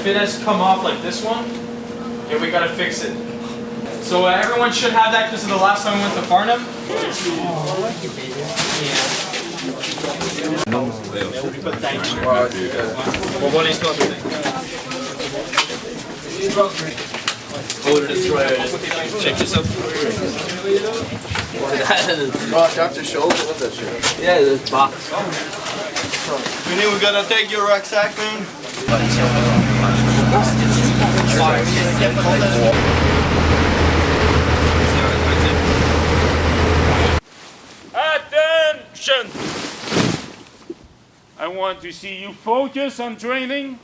if it has come off like this one, yeah, we gotta fix it. So everyone should have that because of the last time we went to Farnham. Oh, the destroyer. Check yourself. Oh, Dr. Schultz, what's that shit? Yeah, this box. Vinny, we gotta take your rucksack, man. Attention! I want to see you focus on training,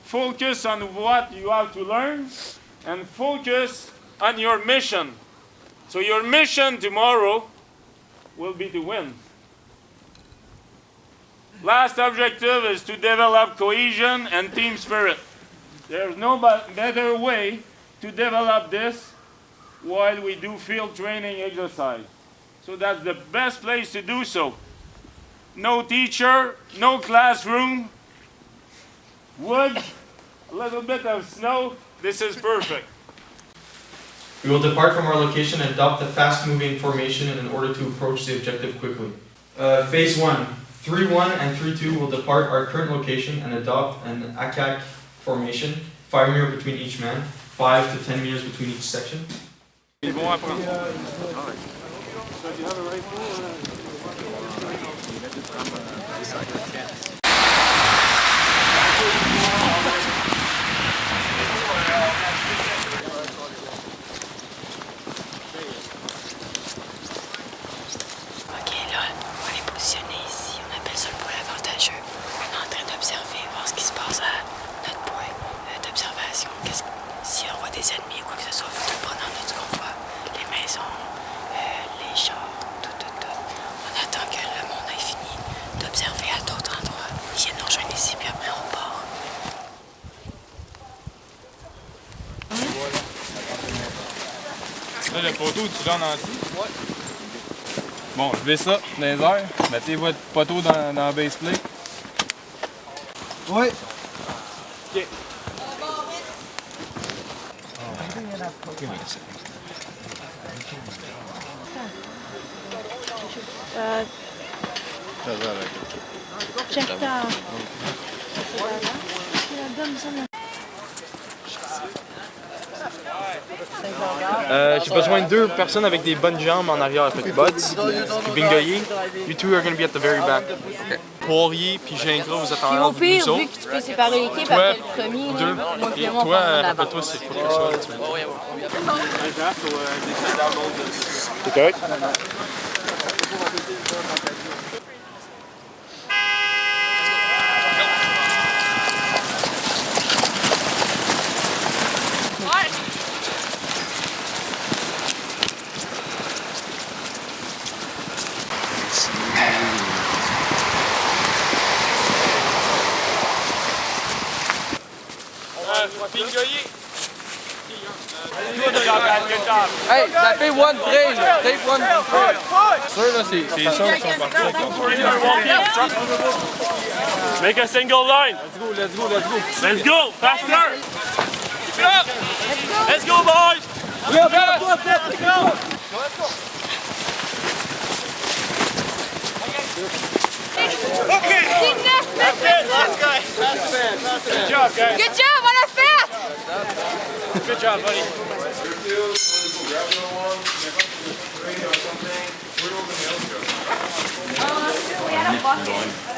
focus on what you have to learn, and focus on your mission. So your mission tomorrow will be to win. Last objective is to develop cohesion and team spirit. There's no better way to develop this while we do field training exercise. So that's the best place to do so. No teacher, no classroom, wood, a little bit of snow. This is perfect. We will depart from our location and adopt a fast-moving formation in order to approach the objective quickly. Phase 1. 3-1 and 3-2 will depart our current location and adopt an ACAC formation, 5 meters between each man, 5 to 10 meters between each section. Si on voit des ennemis ou quoi que ce soit, il faut tout prendre en note ce qu'on voit. Les maisons, les chars, tout. On attend que le monde ait fini d'observer à d'autres endroits. Ils viennent nous rejoindre ici, puis après on part. Là, le poteau, tu l'as en entier? Ouais. Bon, je vais ça dans les airs. Mettez votre poteau dans la base plate. Oui. OK. J'ai besoin de 2 personnes avec des bonnes jambes en arrière, fait Buds, puis Bingoyer. You two are going to be at the very back. Poirier puis Gingras, vous êtes en arrière de nous autres. Vu que tu peux séparer l'équipe après le premier, 2. Et toi, rappelle-toi, c'est quoi que ça? C'est correct? Hey, tapez one tray, là. Tape one tray. Sûr, là, c'est ça qui sont partis. Make a single line. Let's go. Let's go. Faster. Keep it up. Let's go, boys. Let's go. Okay. That's it. Last guy. Good job, guys. Good job, on l'a fait! Good job, buddy. We had a bucket.